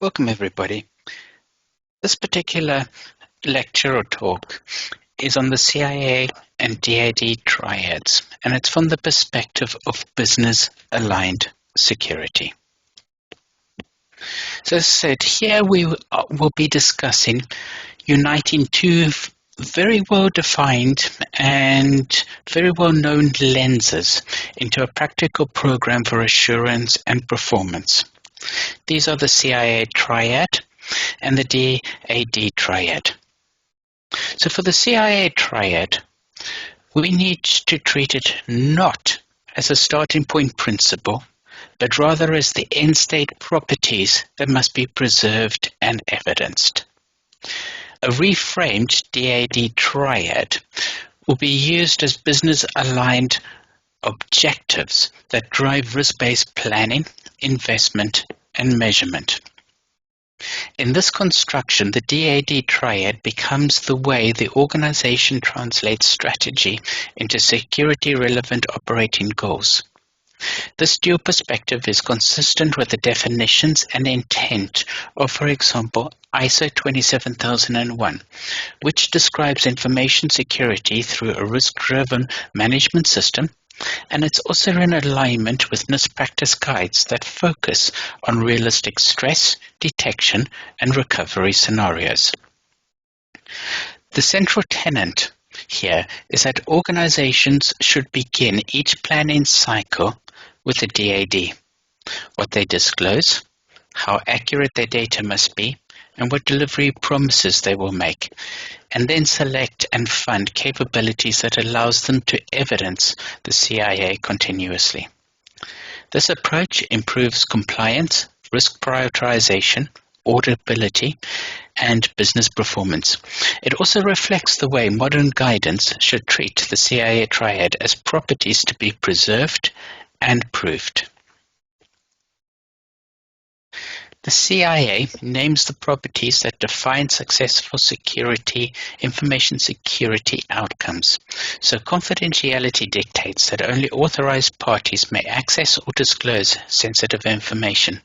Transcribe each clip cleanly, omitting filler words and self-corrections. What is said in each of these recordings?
Welcome everybody. This particular lecture or talk is on the CIA and DAD Triads, and it's from the perspective of business-aligned security. So as I said, here we will be discussing uniting two very well-defined and very well-known lenses into a practical program for assurance and performance. These are the CIA Triad and the DAD Triad. So for the CIA Triad, we need to treat it not as a starting point principle, but rather as the end state properties that must be preserved and evidenced. A reframed DAD Triad will be used as business-aligned objectives that drive risk-based planning, investment, and measurement. In this construction, the DAD Triad becomes the way the organization translates strategy into security-relevant operating goals. This dual perspective is consistent with the definitions and intent of, for example, ISO 27001, which describes information security through a risk-driven management system, and it's also in alignment with NIST practice guides that focus on realistic stress, detection, and recovery scenarios. The central tenet here is that organizations should begin each planning cycle with the DAD, what they disclose, how accurate their data must be, and what delivery promises they will make, and then select and fund capabilities that allows them to evidence the CIA continuously. This approach improves compliance, risk prioritization, auditability, and business performance. It also reflects the way modern guidance should treat the CIA Triad as properties to be preserved and proved. The CIA names the properties that define successful information security outcomes. So confidentiality dictates that only authorized parties may access or disclose sensitive information.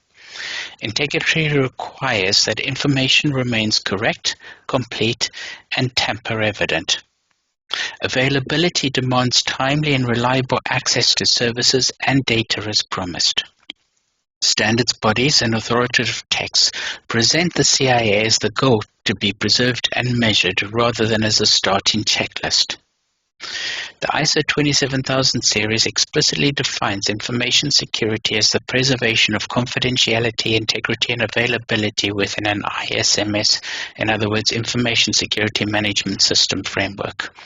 Integrity requires that information remains correct, complete, and tamper-evident. Availability demands timely and reliable access to services and data as promised. Standards bodies and authoritative texts present the CIA as the goal to be preserved and measured rather than as a starting checklist. The ISO 27000 series explicitly defines information security as the preservation of confidentiality, integrity, and availability within an ISMS, in other words, Information Security Management System framework.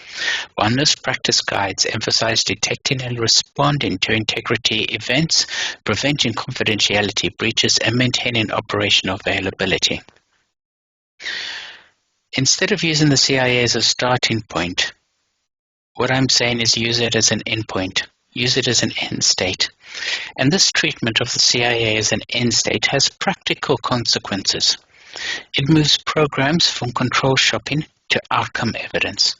While NIST practice guides emphasize detecting and responding to integrity events, preventing confidentiality breaches, and maintaining operational availability. Instead of using the CIA as a starting point, what I'm saying is use it as an endpoint. Use it as an end state. And this treatment of the CIA as an end state has practical consequences. It moves programs from control shopping to outcome evidence.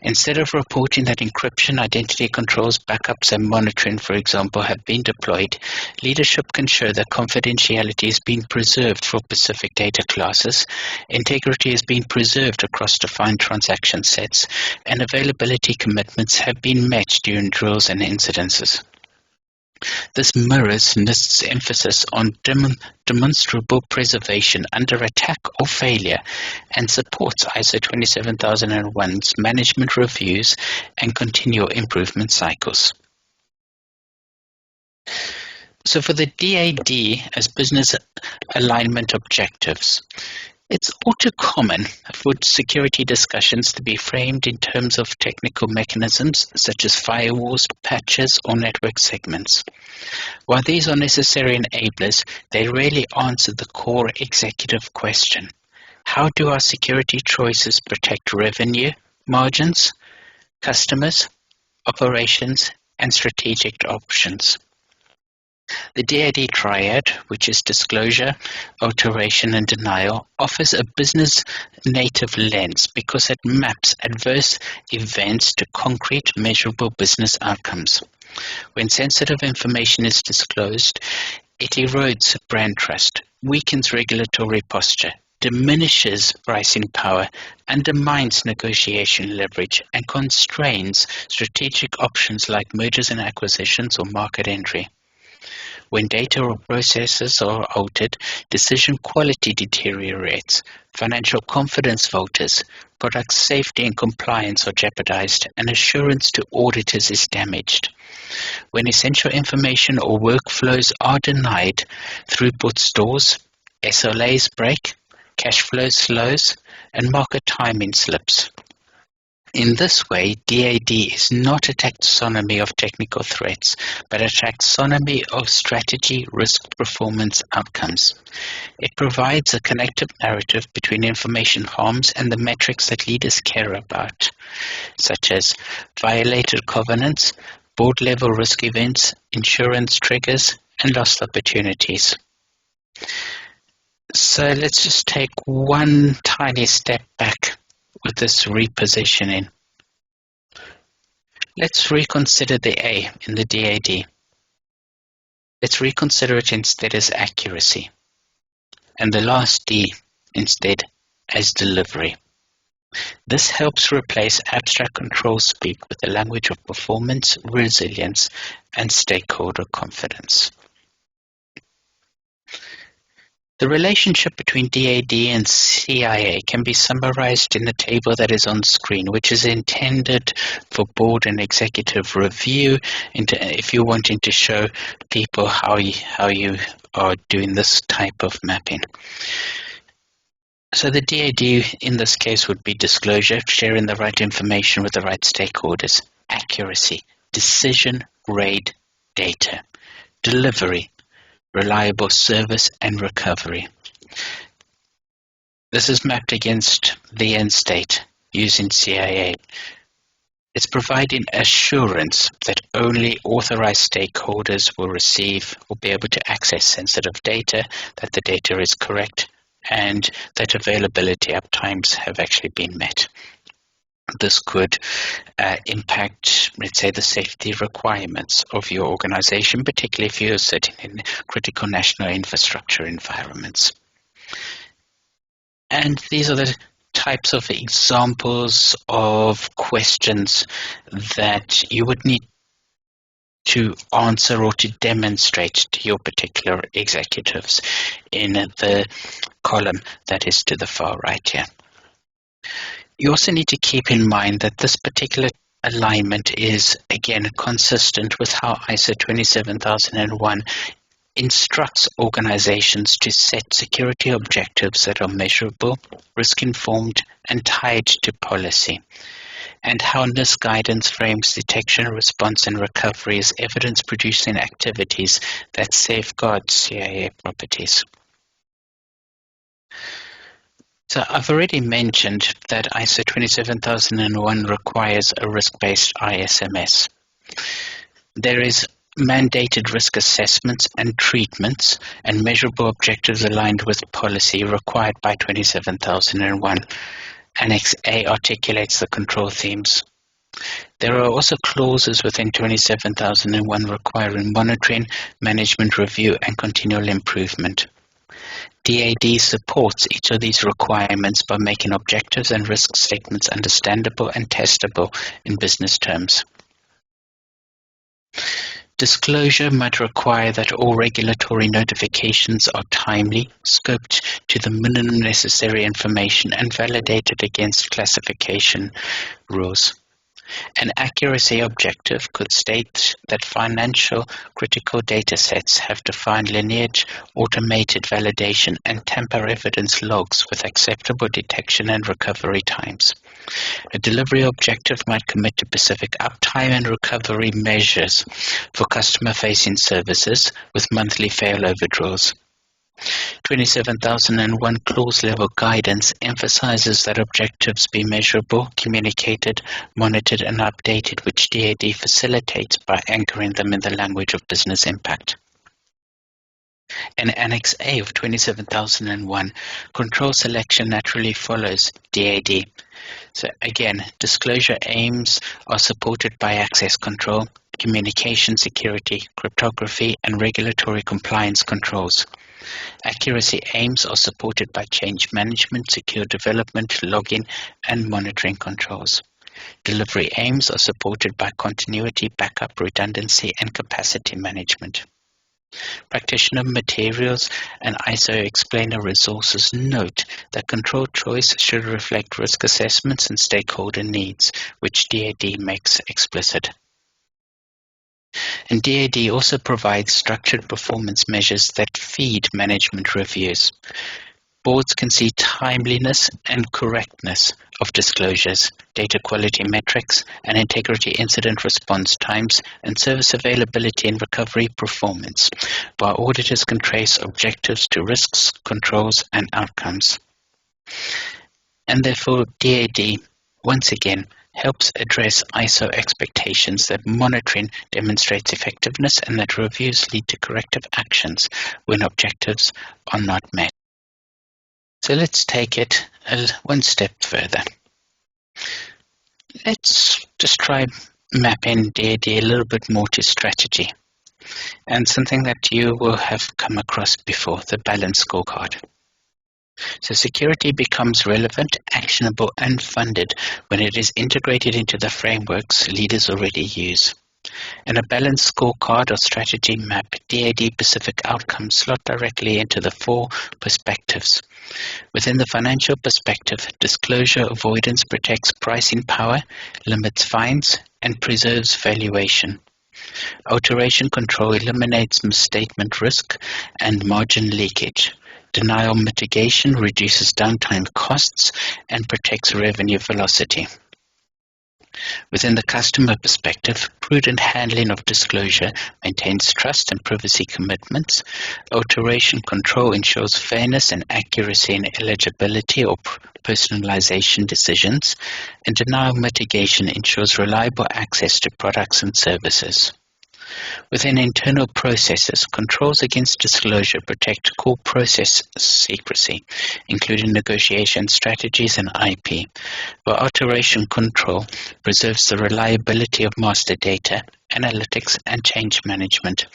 Instead of reporting that encryption, identity controls, backups, and monitoring, for example, have been deployed, leadership can show that confidentiality is being preserved for specific data classes, integrity is being preserved across defined transaction sets, and availability commitments have been met during drills and incidences. This mirrors NIST's emphasis on demonstrable preservation under attack or failure and supports ISO 27001's management reviews and continual improvement cycles. So for the DAD as business alignment objectives, it's all too common for security discussions to be framed in terms of technical mechanisms such as firewalls, patches, or network segments. While these are necessary enablers, they rarely answer the core executive question: how do our security choices protect revenue, margins, customers, operations, and strategic options? The DAD Triad, which is disclosure, alteration, and denial, offers a business-native lens because it maps adverse events to concrete, measurable business outcomes. When sensitive information is disclosed, It erodes brand trust, weakens regulatory posture, diminishes pricing power, undermines negotiation leverage, and constrains strategic options like mergers and acquisitions or market entry. When data or processes are altered, decision quality deteriorates, financial confidence falters, product safety and compliance are jeopardized, and assurance to auditors is damaged. When essential information or workflows are denied, throughput stalls, SLAs break, cash flow slows, and market timing slips. In this way, DAD is not a taxonomy of technical threats, but a taxonomy of strategy, risk, performance, outcomes. It provides a connected narrative between information harms and the metrics that leaders care about, such as violated covenants, board-level risk events, insurance triggers, and lost opportunities. So let's just take one tiny step back with this repositioning. Let's reconsider the A in the DAD. Let's reconsider it instead as accuracy, and the last D instead as delivery. This helps replace abstract control speak with the language of performance, resilience, and stakeholder confidence. The relationship between DAD and CIA can be summarized in the table that is on screen, which is intended for board and executive review, if you're wanting to show people how you are doing this type of mapping. So the DAD in this case would be disclosure, sharing the right information with the right stakeholders, accuracy, decision-grade data, delivery, reliable service and recovery. This is mapped against the end state using CIA. It's providing assurance that only authorized stakeholders will receive or be able to access sensitive data, that the data is correct, and that availability uptimes have actually been met. This could impact, let's say, the safety requirements of your organization, particularly if you're sitting in critical national infrastructure environments. And these are the types of examples of questions that you would need to answer or to demonstrate to your particular executives in the column that is to the far right here. You also need to keep in mind that this particular alignment is, again, consistent with how ISO 27001 instructs organizations to set security objectives that are measurable, risk-informed, and tied to policy, and how NIST guidance frames detection, response, and recovery as evidence-producing activities that safeguard CIA properties. So I've already mentioned that ISO 27001 requires a risk-based ISMS. There is mandated risk assessments and treatments and measurable objectives aligned with policy required by 27001. Annex A articulates the control themes. There are also clauses within 27001 requiring monitoring, management review, and continual improvement. DAD supports each of these requirements by making objectives and risk statements understandable and testable in business terms. Disclosure might require that all regulatory notifications are timely, scoped to the minimum necessary information, and validated against classification rules. An accuracy objective could state that financial critical data sets have defined lineage, automated validation, and tamper evidence logs with acceptable detection and recovery times. A delivery objective might commit to specific uptime and recovery measures for customer-facing services with monthly failover drills. 27001 clause-level guidance emphasizes that objectives be measurable, communicated, monitored, and updated, which DAD facilitates by anchoring them in the language of business impact. In Annex A of 27001, control selection naturally follows DAD. So again, disclosure aims are supported by access control, communication security, cryptography, and regulatory compliance controls. Accuracy aims are supported by change management, secure development, login, and monitoring controls. Delivery aims are supported by continuity, backup, redundancy, and capacity management. Practitioner materials and ISO explainer resources note that control choice should reflect risk assessments and stakeholder needs, which DAD makes explicit. And DAD also provides structured performance measures that feed management reviews. Boards can see timeliness and correctness of disclosures, data quality metrics, and integrity incident response times, and service availability and recovery performance, while auditors can trace objectives to risks, controls, and outcomes. And therefore, DAD, once again, helps address ISO expectations that monitoring demonstrates effectiveness and that reviews lead to corrective actions when objectives are not met. So let's take it one step further. Let's just try mapping DAD a little bit more to strategy, and something that you will have come across before, the balance scorecard. So security becomes relevant, actionable, and funded when it is integrated into the frameworks leaders already use. In a balanced scorecard or strategy map, DAD-specific outcomes slot directly into the four perspectives. Within the financial perspective, disclosure avoidance protects pricing power, limits fines, and preserves valuation. Alteration control eliminates misstatement risk and margin leakage. Denial mitigation reduces downtime costs and protects revenue velocity. Within the customer perspective, prudent handling of disclosure maintains trust and privacy commitments. Alteration control ensures fairness and accuracy in eligibility or personalization decisions. And denial mitigation ensures reliable access to products and services. Within internal processes, controls against disclosure protect core process secrecy, including negotiation strategies and IP, while alteration control preserves the reliability of master data, analytics, and change management,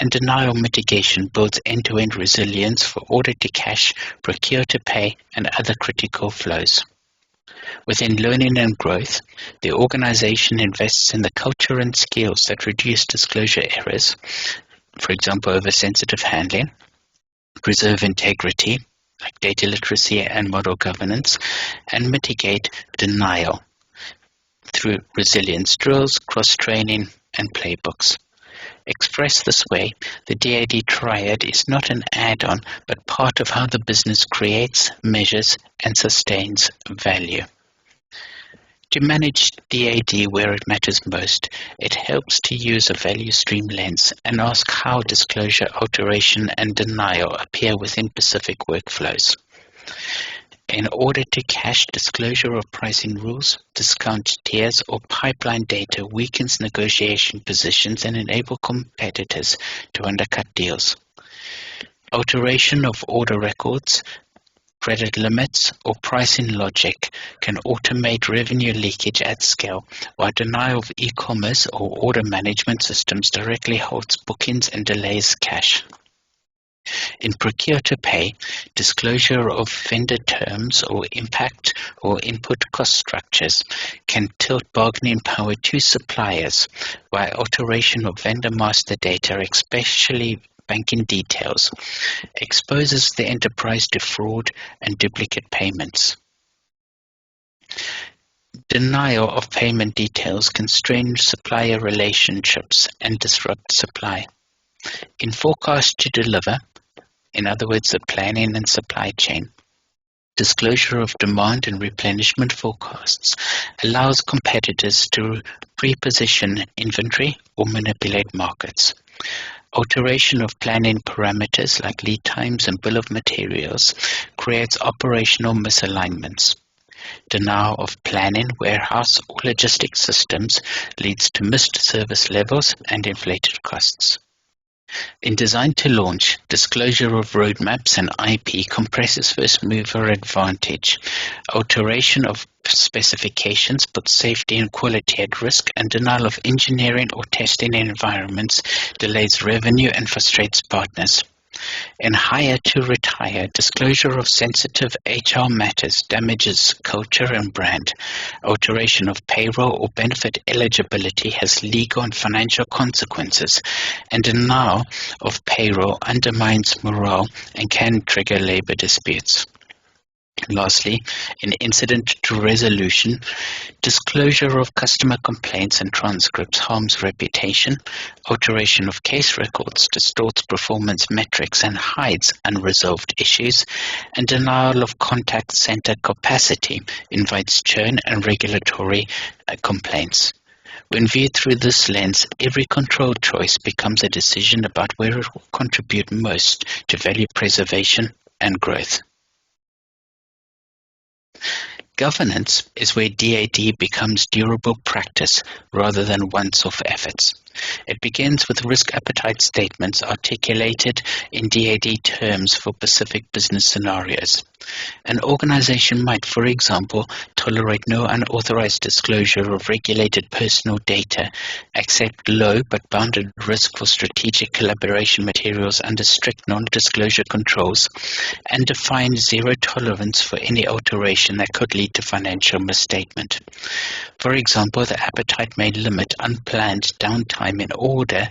and denial mitigation builds end-to-end resilience for order-to-cash, procure-to-pay, and other critical flows. Within learning and growth, the organization invests in the culture and skills that reduce disclosure errors, for example, oversensitive handling, preserve integrity, like data literacy and model governance, and mitigate denial through resilience drills, cross-training, and playbooks. Expressed this way, the DAD Triad is not an add-on, but part of how the business creates, measures, and sustains value. To manage DAD where it matters most, it helps to use a value stream lens and ask how disclosure, alteration, and denial appear within specific workflows. In order to cache disclosure of pricing rules, discount tiers, or pipeline data weakens negotiation positions and enable competitors to undercut deals. Alteration of order records, credit limits, or pricing logic can automate revenue leakage at scale, while denial of e-commerce or order management systems directly halts bookings and delays cash. In procure-to-pay, disclosure of vendor terms or impact or input cost structures can tilt bargaining power to suppliers, while alteration of vendor master data, especially banking details, exposes the enterprise to fraud and duplicate payments. Denial of payment details can strain supplier relationships and disrupt supply. In forecast to deliver, in other words, the planning and supply chain, disclosure of demand and replenishment forecasts allows competitors to pre-position inventory or manipulate markets. Alteration of planning parameters like lead times and bill of materials creates operational misalignments. Denial of planning, warehouse, or logistics systems leads to missed service levels and inflated costs. In design to launch, disclosure of roadmaps and IP compresses first mover advantage. Alteration of specifications puts safety and quality at risk, and denial of engineering or testing environments delays revenue and frustrates partners. In hire to retire, disclosure of sensitive HR matters damages culture and brand. Alteration of payroll or benefit eligibility has legal and financial consequences, and denial of payroll undermines morale and can trigger labor disputes. Lastly, in incident to resolution, disclosure of customer complaints and transcripts harms reputation, alteration of case records distorts performance metrics and hides unresolved issues, and denial of contact center capacity invites churn and regulatory complaints. When viewed through this lens, every control choice becomes a decision about where it will contribute most to value preservation and growth. Governance is where DAD becomes durable practice rather than once-off efforts. It begins with risk appetite statements articulated in DAD terms for specific business scenarios. An organization might, for example, tolerate no unauthorized disclosure of regulated personal data, accept low but bounded risk for strategic collaboration materials under strict non-disclosure controls, and define zero tolerance for any alteration that could lead to financial misstatement. For example, the appetite may limit unplanned downtime in order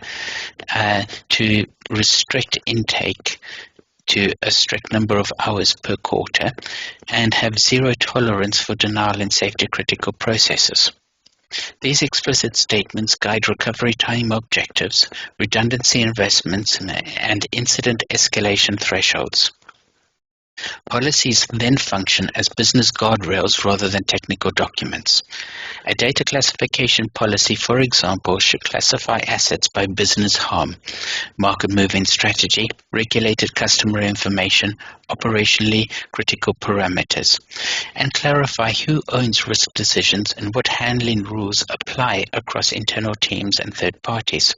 to restrict intake to a strict number of hours per quarter, and have zero tolerance for denial in safety-critical processes. These explicit statements guide recovery time objectives, redundancy investments, and incident escalation thresholds. Policies then function as business guardrails rather than technical documents. A data classification policy, for example, should classify assets by business harm, market-moving strategy, regulated customer information, operationally critical parameters, and clarify who owns risk decisions and what handling rules apply across internal teams and third parties.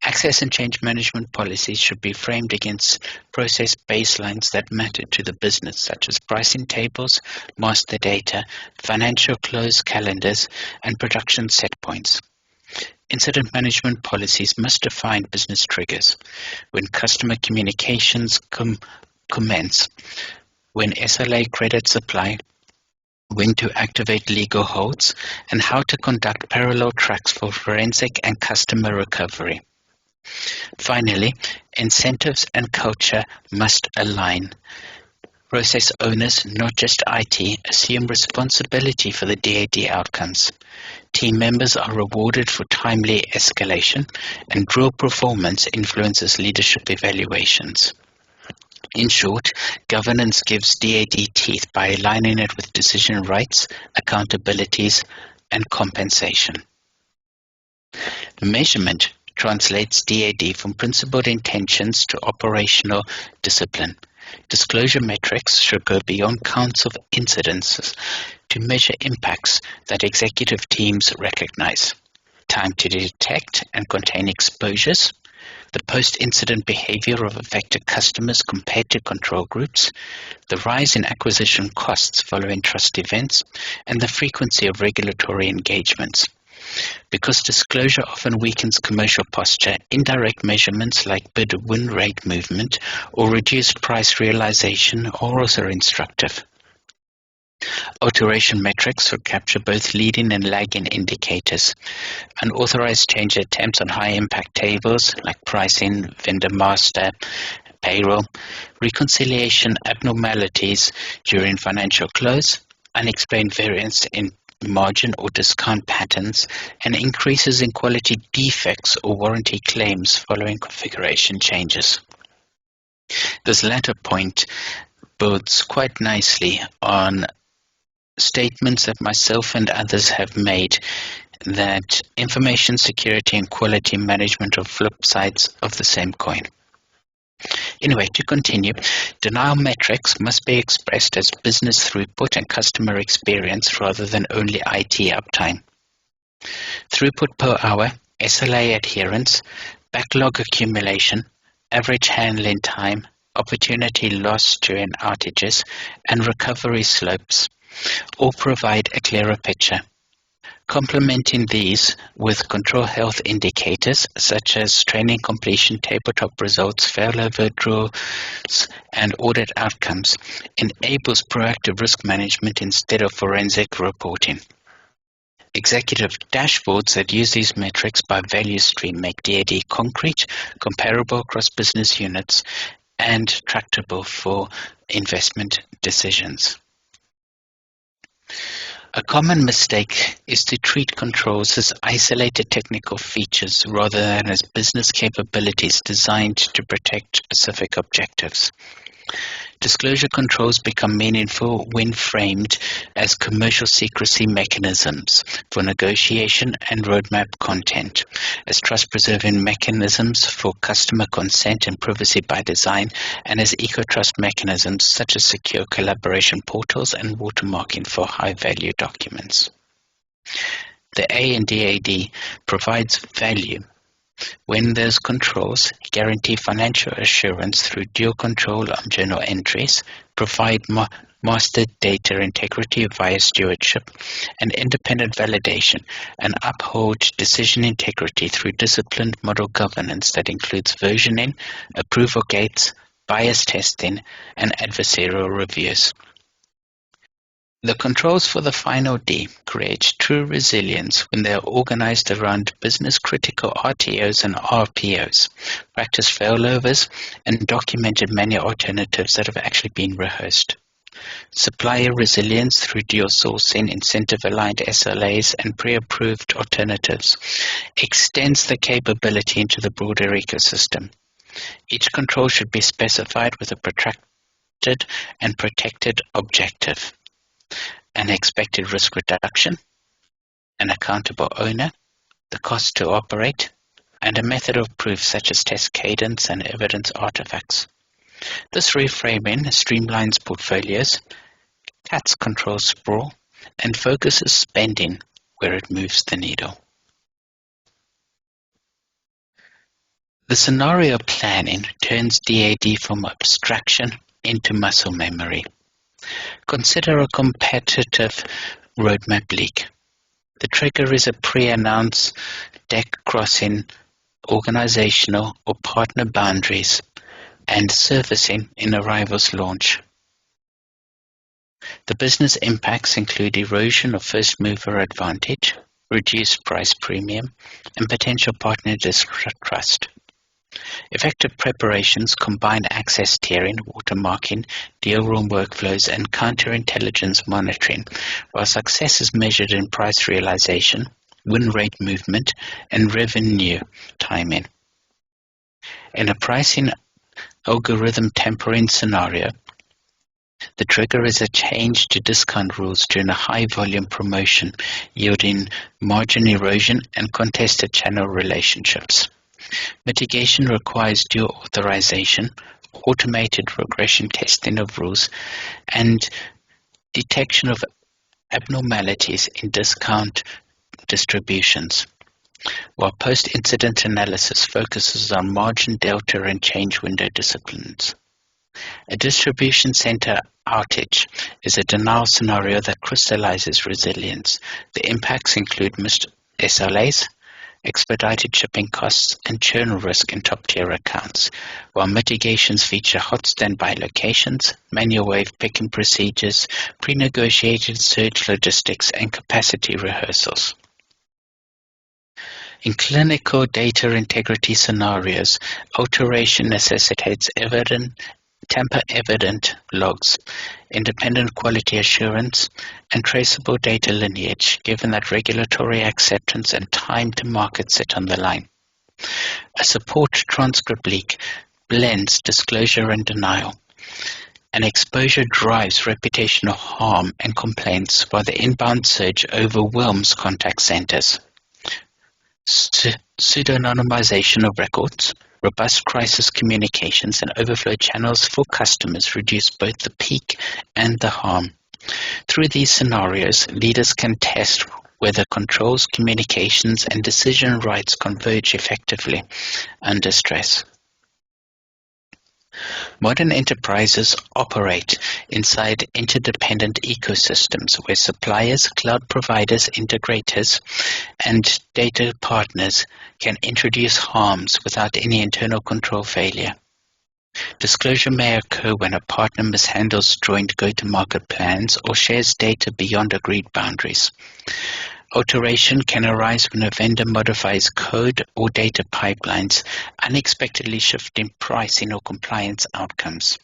Access and change management policies should be framed against process baselines that matter to the business, such as pricing tables, master data, financial close calendars, and production set points. Incident management policies must define business triggers, when customer communications commence, when SLA credits apply, when to activate legal holds, and how to conduct parallel tracks for forensic and customer recovery. Finally, incentives and culture must align. Process owners, not just IT, assume responsibility for the DAD outcomes. Team members are rewarded for timely escalation, and drill performance influences leadership evaluations. In short, governance gives DAD teeth by aligning it with decision rights, accountabilities, and compensation. Measurement translates DAD from principled intentions to operational discipline. Disclosure metrics should go beyond counts of incidences to measure impacts that executive teams recognize. Time to detect and contain exposures, the post-incident behavior of affected customers compared to control groups, the rise in acquisition costs following trust events, and the frequency of regulatory engagements. Because disclosure often weakens commercial posture, indirect measurements like bid-win rate movement or reduced price realization are also instructive. Alteration metrics should capture both leading and lagging indicators. Unauthorized change attempts on high-impact tables like pricing, vendor master, payroll, reconciliation abnormalities during financial close, unexplained variance in margin or discount patterns, and increases in quality defects or warranty claims following configuration changes. This latter point builds quite nicely on statements that myself and others have made that information security and quality management are flip sides of the same coin. Anyway, to continue, denial metrics must be expressed as business throughput and customer experience rather than only IT uptime. Throughput per hour, SLA adherence, backlog accumulation, average handling time, opportunity loss during outages, and recovery slopes all provide a clearer picture. Complementing these with control health indicators such as training completion, tabletop results, failover draws, and audit outcomes enables proactive risk management instead of forensic reporting. Executive dashboards that use these metrics by value stream make DAD concrete, comparable across business units, and tractable for investment decisions. A common mistake is to treat controls as isolated technical features rather than as business capabilities designed to protect specific objectives. Disclosure controls become meaningful when framed as commercial secrecy mechanisms for negotiation and roadmap content, as trust-preserving mechanisms for customer consent and privacy by design, and as eco-trust mechanisms such as secure collaboration portals and watermarking for high-value documents. The A in DAD provides value when those controls guarantee financial assurance through dual control on journal entries, provide master data integrity via stewardship and independent validation, and uphold decision integrity through disciplined model governance that includes versioning, approval gates, bias testing, and adversarial reviews. The controls for the final D create true resilience when they are organized around business-critical RTOs and RPOs, practice failovers, and documented many alternatives that have actually been rehearsed. Supplier resilience through dual sourcing, incentive-aligned SLAs, and pre-approved alternatives extends the capability into the broader ecosystem. Each control should be specified with a protracted and protected objective. An expected risk reduction, an accountable owner, the cost to operate, and a method of proof such as test cadence and evidence artifacts. This reframing streamlines portfolios, cuts control sprawl, and focuses spending where it moves the needle. The scenario planning turns DAD from abstraction into muscle memory. Consider a competitive roadmap leak. The trigger is a pre-announced deck crossing organizational or partner boundaries and surfacing in a rival's launch. The business impacts include erosion of first mover advantage, reduced price premium, and potential partner distrust. Effective preparations combine access tiering, watermarking, deal room workflows, and counterintelligence monitoring, while success is measured in price realization, win rate movement, and revenue timing. In a pricing algorithm tempering scenario, the trigger is a change to discount rules during a high-volume promotion, yielding margin erosion and contested channel relationships. Mitigation requires dual authorization, automated regression testing of rules, and detection of abnormalities in discount distributions, while post-incident analysis focuses on margin delta and change window disciplines. A distribution center outage is a denial scenario that crystallizes resilience. The impacts include missed SLAs, expedited shipping costs, and churn risk in top-tier accounts, while mitigations feature hot standby locations, manual wave picking procedures, pre-negotiated surge logistics, and capacity rehearsals. In clinical data integrity scenarios, alteration necessitates tamper-evident logs, independent quality assurance, and traceable data lineage, given that regulatory acceptance and time to market sit on the line. A support transcript leak blends disclosure and denial. An exposure drives reputational harm and complaints, while the inbound surge overwhelms contact centers. Pseudo-anonymization of records, robust crisis communications, and overflow channels for customers reduce both the peak and the harm. Through these scenarios, leaders can test where the controls, communications, and decision rights converge effectively under stress. Modern enterprises operate inside interdependent ecosystems where suppliers, cloud providers, integrators, and data partners can introduce harms without any internal control failure. Disclosure may occur when a partner mishandles joint go-to-market plans or shares data beyond agreed boundaries. Alteration can arise when a vendor modifies code or data pipelines, unexpectedly shifting pricing or compliance outcomes.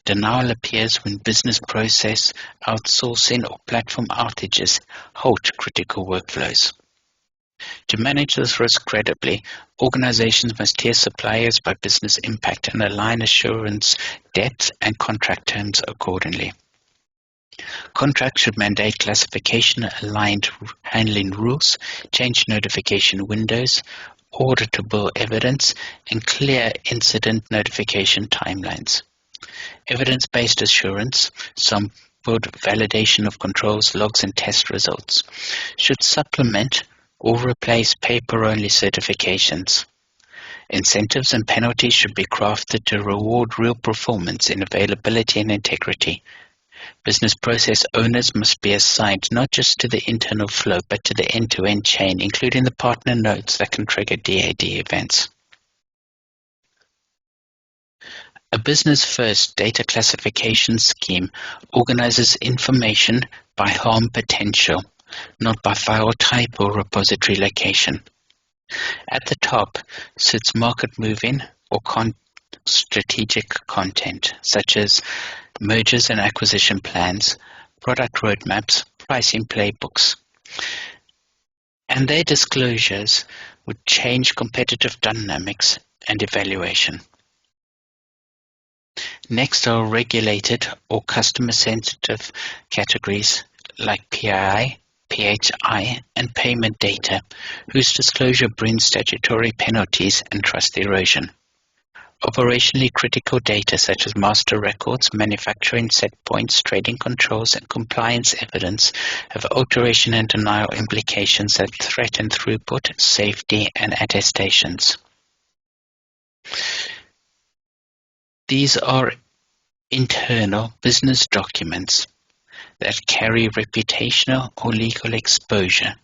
Denial appears when business process outsourcing or platform outages halt critical workflows. To manage this risk credibly, organizations must tier suppliers by business impact and align assurance depth and contract terms accordingly. Contracts should mandate classification-aligned handling rules, change notification windows, auditable evidence, and clear incident notification timelines. Evidence-based assurance, sampled validation of controls, logs, and test results, should supplement or replace paper-only certifications. Incentives and penalties should be crafted to reward real performance in availability and integrity. Business process owners must be assigned not just to the internal flow, but to the end-to-end chain, including the partner nodes that can trigger DAD events. A business-first data classification scheme organizes information by harm potential, not by file type or repository location. At the top sits market-moving or strategic content, such as mergers and acquisition plans, product roadmaps, pricing playbooks, and their disclosures would change competitive dynamics and evaluation. Next are regulated or customer-sensitive categories like PII, PHI, and payment data, whose disclosure brings statutory penalties and trust erosion. Operationally critical data such as master records, manufacturing set points, trading controls, and compliance evidence have alteration and denial implications that threaten throughput, safety, and attestations. These are internal business documents that carry reputational or legal exposure.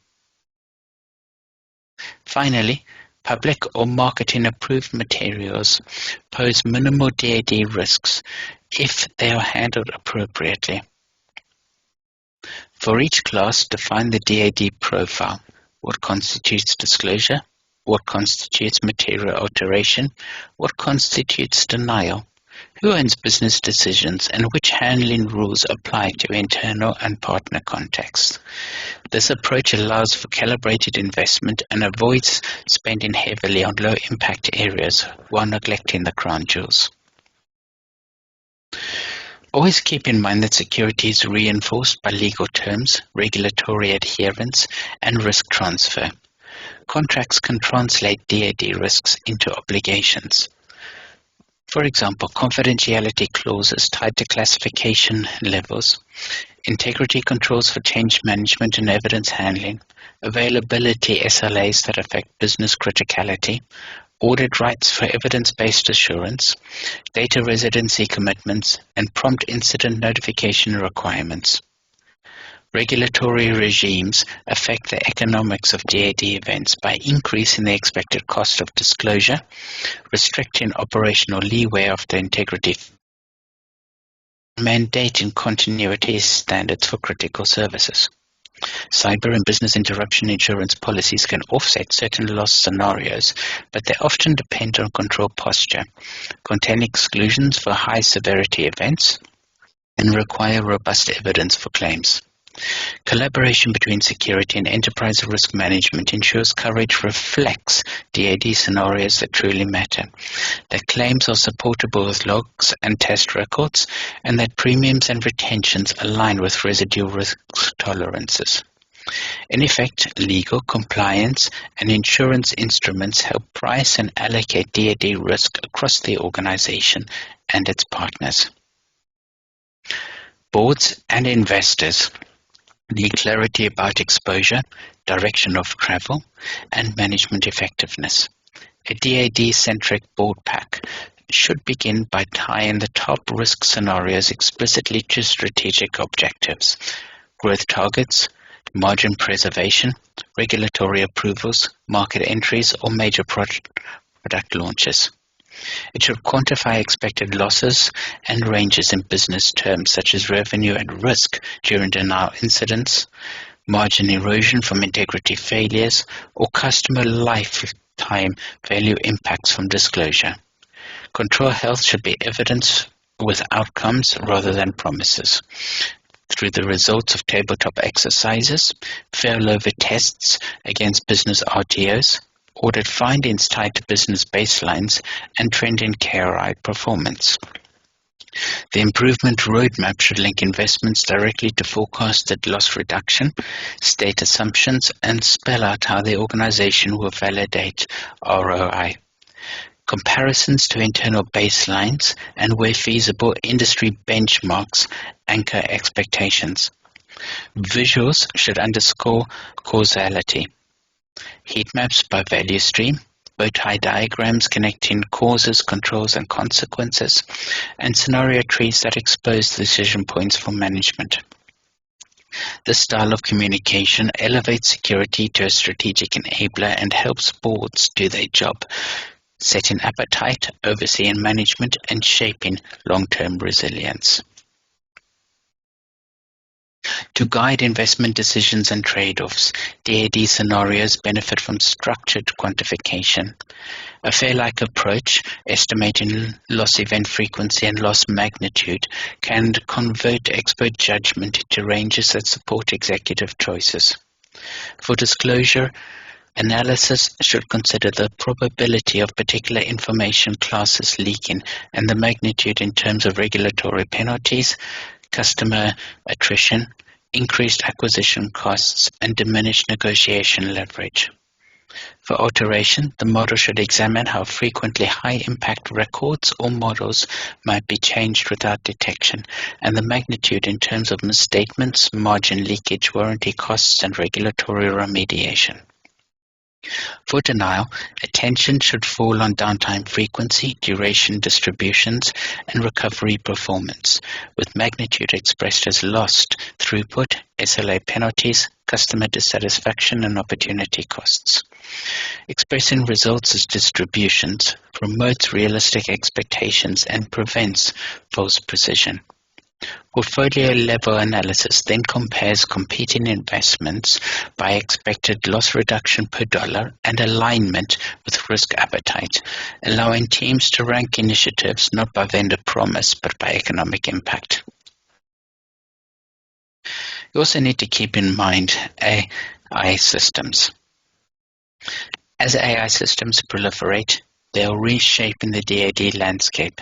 Finally, public or marketing approved materials pose minimal DAD risks if they are handled appropriately. For each class, define the DAD profile. What constitutes disclosure? What constitutes material alteration? What constitutes denial? Who owns business decisions, and which handling rules apply to internal and partner contexts? This approach allows for calibrated investment and avoids spending heavily on low-impact areas while neglecting the crown jewels. Always keep in mind that security is reinforced by legal terms, regulatory adherence, and risk transfer. Contracts can translate DAD risks into obligations. For example, confidentiality clauses tied to classification levels, integrity controls for change management and evidence handling, availability SLAs that affect business criticality, audit rights for evidence-based assurance, data residency commitments, and prompt incident notification requirements. Regulatory regimes affect the economics of DAD events by increasing the expected cost of disclosure, restricting operational leeway after integrity, mandating continuity standards for critical services. Cyber and business interruption insurance policies can offset certain loss scenarios, but they often depend on control posture, contain exclusions for high-severity events, and require robust evidence for claims. Collaboration between security and enterprise risk management ensures coverage reflects DAD scenarios that truly matter, that claims are supportable with logs and test records, and that premiums and retentions align with residual risk tolerances. In effect, legal, compliance, and insurance instruments help price and allocate DAD risk across the organization and its partners. Boards and investors. need clarity about exposure, direction of travel, and management effectiveness. A DAD-centric board pack should begin by tying the top risk scenarios explicitly to strategic objectives, growth targets, margin preservation, regulatory approvals, market entries, or major product launches. It should quantify expected losses and ranges in business terms such as revenue and risk during denial incidents, margin erosion from integrity failures, or customer lifetime value impacts from disclosure. Control health should be evidence with outcomes rather than promises. Through the results of tabletop exercises, failover tests against business RTOs, audit findings tied to business baselines, and trend in KRI performance. The improvement roadmap should link investments directly to forecasted loss reduction, state assumptions, and spell out how the organization will validate ROI. Comparisons to internal baselines and, where feasible, industry benchmarks anchor expectations. Visuals should underscore causality. Heat maps by value stream, bow tie diagrams connecting causes, controls, and consequences, and scenario trees that expose decision points for management. This style of communication elevates security to a strategic enabler and helps boards do their job, setting appetite, overseeing management, and shaping long-term resilience. To guide investment decisions and trade-offs, DAD scenarios benefit from structured quantification. A fair-like approach, estimating loss event frequency and loss magnitude, can convert expert judgment into ranges that support executive choices. For disclosure, analysis should consider the probability of particular information classes leaking and the magnitude in terms of regulatory penalties, customer attrition, increased acquisition costs, and diminished negotiation leverage. For alteration, the model should examine how frequently high-impact records or models might be changed without detection, and the magnitude in terms of misstatements, margin leakage, warranty costs, and regulatory remediation. For denial, attention should fall on downtime frequency, duration distributions, and recovery performance, with magnitude expressed as lost throughput, SLA penalties, customer dissatisfaction, and opportunity costs. Expressing results as distributions promotes realistic expectations and prevents false precision. Portfolio-level analysis then compares competing investments by expected loss reduction per dollar and alignment with risk appetite, allowing teams to rank initiatives not by vendor promise but by economic impact. You also need to keep in mind AI systems. As AI systems proliferate, they are reshaping the DAD landscape.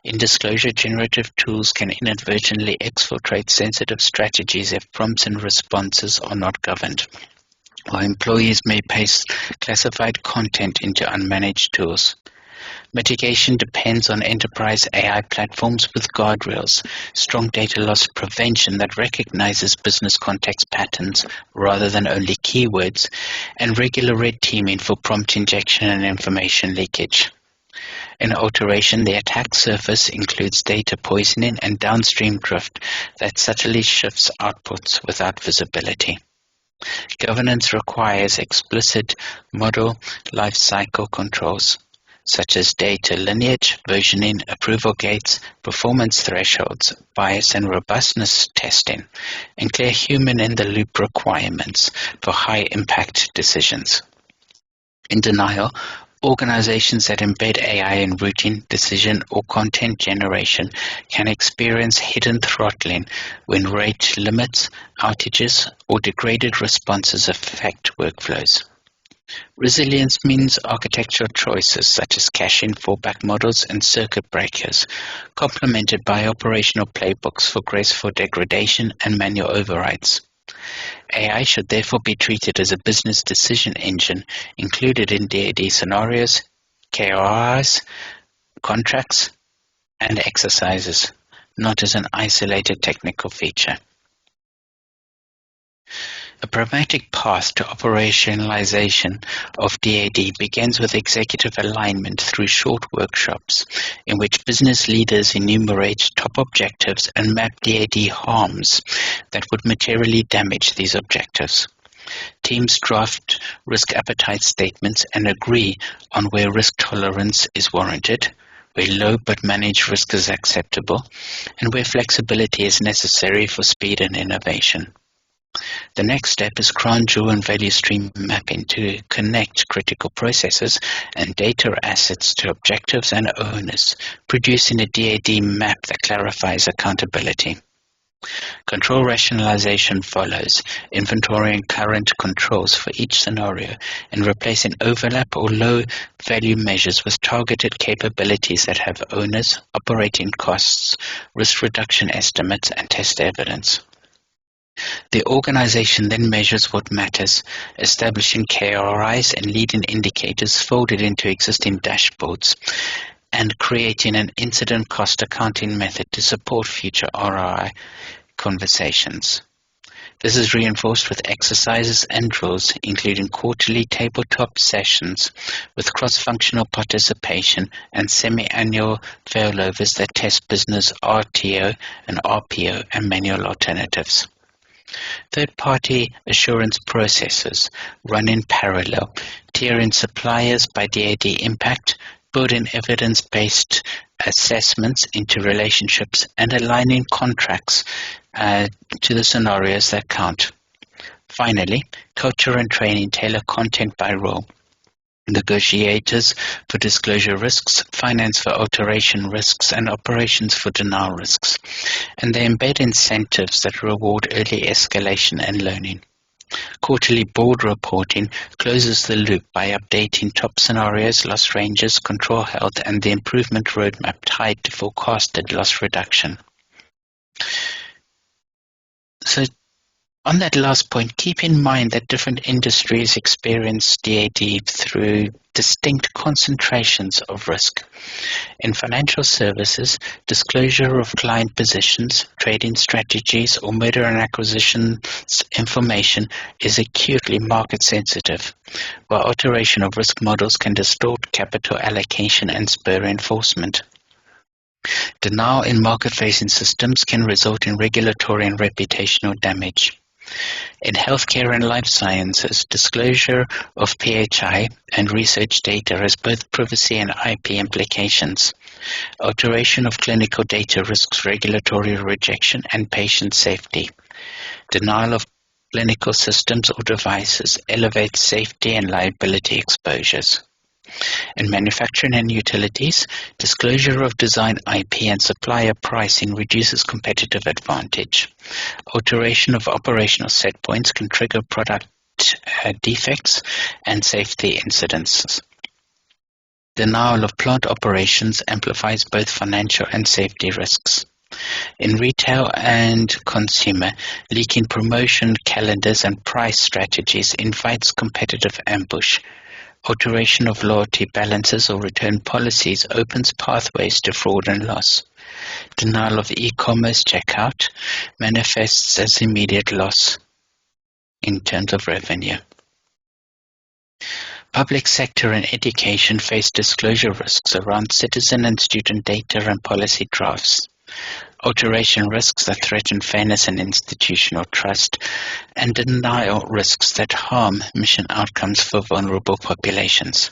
In disclosure, generative tools can inadvertently exfiltrate sensitive strategies if prompts and responses are not governed, while employees may paste classified content into unmanaged tools. Mitigation depends on enterprise AI platforms with guardrails, strong data loss prevention that recognizes business context patterns rather than only keywords, and regular red teaming for prompt injection and information leakage. In alteration, the attack surface includes data poisoning and downstream drift that subtly shifts outputs without visibility. Governance requires explicit model lifecycle controls, such as data lineage, versioning, approval gates, performance thresholds, bias and robustness testing, and clear human-in-the-loop requirements for high-impact decisions. In denial, organizations that embed AI in routine decision or content generation can experience hidden throttling when rate limits, outages, or degraded responses affect workflows. Resilience means architectural choices such as caching, fallback models, and circuit breakers, complemented by operational playbooks for graceful degradation and manual overrides. AI should therefore be treated as a business decision engine included in DAD scenarios, KRIs, contracts, and exercises, not as an isolated technical feature. A pragmatic path to operationalization of DAD begins with executive alignment through short workshops in which business leaders enumerate top objectives and map DAD harms that would materially damage these objectives. Teams draft risk appetite statements and agree on where risk tolerance is warranted, where low but managed risk is acceptable, and where flexibility is necessary for speed and innovation. The next step is crown-jewel and value stream mapping to connect critical processes and data assets to objectives and owners, producing a DAD map that clarifies accountability. Control rationalization follows, inventorying current controls for each scenario and replacing overlap or low-value measures with targeted capabilities that have owners, operating costs, risk reduction estimates, and test evidence. The organization then measures what matters, establishing KRIs and leading indicators folded into existing dashboards, and creating an incident cost accounting method to support future ROI conversations. This is reinforced with exercises and drills, including quarterly tabletop sessions with cross-functional participation and semi-annual failovers that test business RTO and RPO and manual alternatives. Third-party assurance processes run in parallel, tiering suppliers by DAD impact, building evidence-based assessments into relationships, and aligning contracts to the scenarios that count. Finally, culture and training tailor content by role. Negotiators for disclosure risks, finance for alteration risks, and operations for denial risks. And they embed incentives that reward early escalation and learning. Quarterly board reporting closes the loop by updating top scenarios, loss ranges, control health, and the improvement roadmap tied to forecasted loss reduction. So, on that last point, keep in mind that different industries experience DAD through distinct concentrations of risk. In financial services, disclosure of client positions, trading strategies, or merger and acquisitions information is acutely market sensitive, while alteration of risk models can distort capital allocation and spur enforcement. Denial in market-facing systems can result in regulatory and reputational damage. In healthcare and life sciences, disclosure of PHI and research data has both privacy and IP implications. Alteration of clinical data risks regulatory rejection and patient safety. Denial of clinical systems or devices elevates safety and liability exposures. In manufacturing and utilities, disclosure of design IP and supplier pricing reduces competitive advantage. Alteration of operational set points can trigger product defects and safety incidents. Denial of plant operations amplifies both financial and safety risks. In retail and consumer, leaking promotion calendars and price strategies invites competitive ambush. Alteration of loyalty balances or return policies opens pathways to fraud and loss. Denial of e-commerce checkout manifests as immediate loss in terms of revenue. Public sector and education face disclosure risks around citizen and student data and policy drafts. Alteration risks that threaten fairness and institutional trust, and denial risks that harm mission outcomes for vulnerable populations.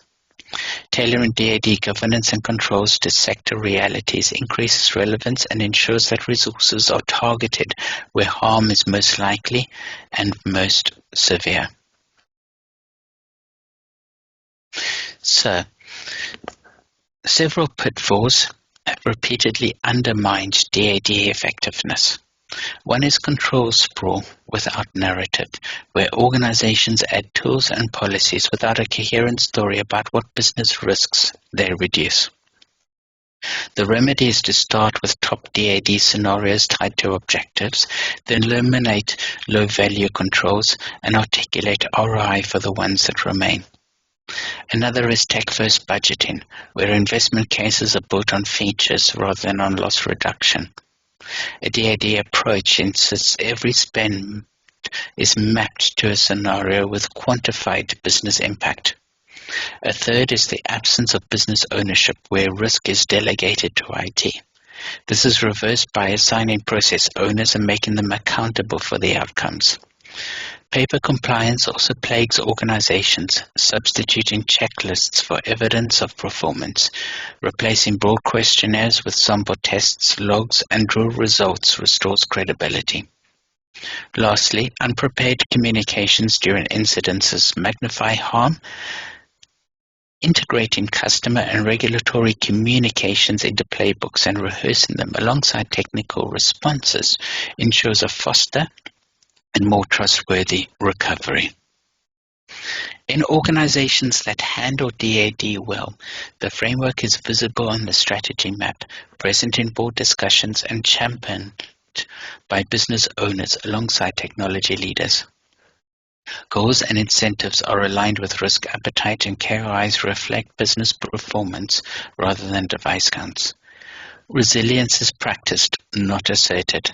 Tailoring DAD governance and controls to sector realities increases relevance and ensures that resources are targeted where harm is most likely and most severe. So, several pitfalls have repeatedly undermined DAD effectiveness. One is control sprawl without narrative, where organizations add tools and policies without a coherent story about what business risks they reduce. The remedy is to start with top DAD scenarios tied to objectives, then eliminate low-value controls and articulate ROI for the ones that remain. Another is tech-first budgeting, where investment cases are built on features rather than on loss reduction. A DAD approach insists every spend is mapped to a scenario with quantified business impact. A third is the absence of business ownership, where risk is delegated to IT. This is reversed by assigning process owners and making them accountable for the outcomes. Paper compliance also plagues organizations, substituting checklists for evidence of performance. Replacing broad questionnaires with sample tests, logs, and drill results restores credibility. Lastly, unprepared communications during incidences magnify harm. Integrating customer and regulatory communications into playbooks and rehearsing them alongside technical responses ensures a faster and more trustworthy recovery. In organizations that handle DAD well, the framework is visible on the strategy map, present in board discussions, and championed by business owners alongside technology leaders. Goals and incentives are aligned with risk appetite, and KRIs reflect business performance rather than device counts. Resilience is practiced, not asserted.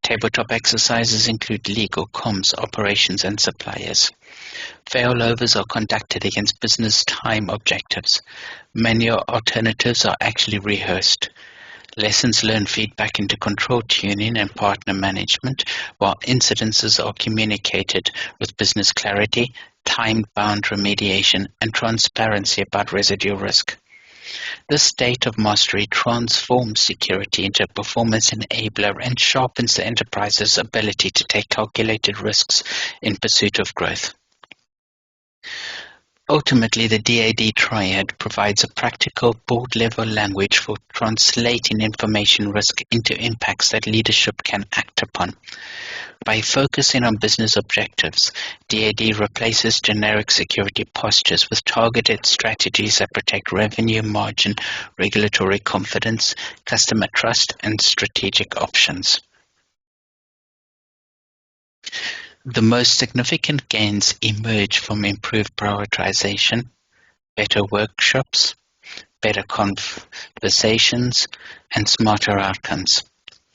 Tabletop exercises include legal, comms, operations, and suppliers. Failovers are conducted against business time objectives. Manual alternatives are actually rehearsed. Lessons learned feedback into control tuning and partner management, while incidences are communicated with business clarity, time-bound remediation, and transparency about residual risk. This state of mastery transforms security into a performance enabler and sharpens the enterprise's ability to take calculated risks in pursuit of growth. Ultimately, the DAD Triad provides a practical, board-level language for translating information risk into impacts that leadership can act upon. By focusing on business objectives, DAD replaces generic security postures with targeted strategies that protect revenue margin, regulatory confidence, customer trust, and strategic options. The most significant gains emerge from improved prioritization, better workshops, better conversations, and smarter outcomes.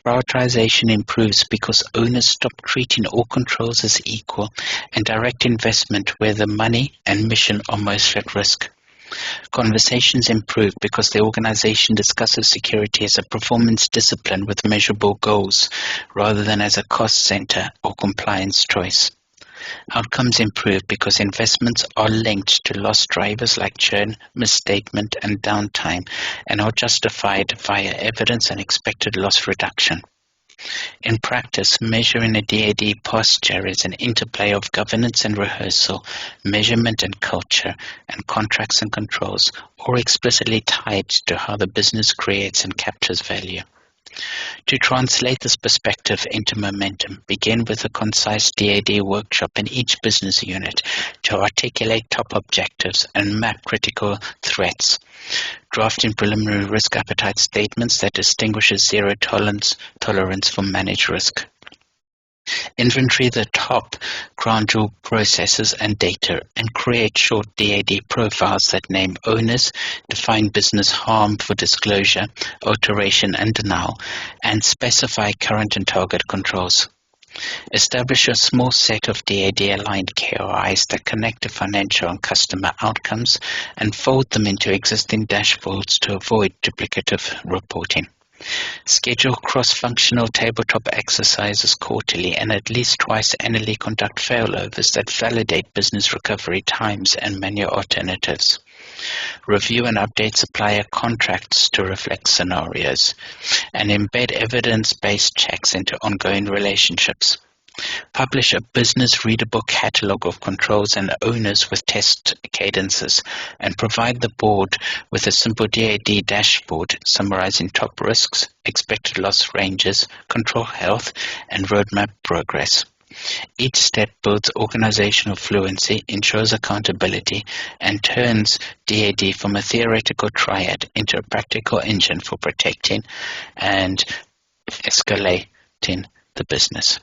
Prioritization improves because owners stop treating all controls as equal and direct investment where the money and mission are most at risk. Conversations improve because the organization discusses security as a performance discipline with measurable goals rather than as a cost center or compliance choice. Outcomes improve because investments are linked to loss drivers like churn, misstatement, and downtime, and are justified via evidence and expected loss reduction. In practice, measuring a DAD posture is an interplay of governance and rehearsal, measurement and culture, and contracts and controls, all explicitly tied to how the business creates and captures value. To translate this perspective into momentum, begin with a concise DAD workshop in each business unit to articulate top objectives and map critical threats. Drafting preliminary risk appetite statements that distinguishes zero tolerance for managed risk. Inventory the top crown jewel processes and data and create short DAD profiles that name owners, define business harm for disclosure, alteration and denial, and specify current and target controls. Establish a small set of DAD-aligned KRIs that connect to financial and customer outcomes and fold them into existing dashboards to avoid duplicative reporting. Schedule cross-functional tabletop exercises quarterly and at least twice annually conduct failovers that validate business recovery times and manual alternatives. Review and update supplier contracts to reflect scenarios, and embed evidence-based checks into ongoing relationships. Publish a business-readable catalog of controls and owners with test cadences, and provide the board with a simple DAD dashboard summarizing top risks, expected loss ranges, control health, and roadmap progress. Each step builds organizational fluency, ensures accountability, and turns DAD from a theoretical triad into a practical engine for protecting and escalating the business.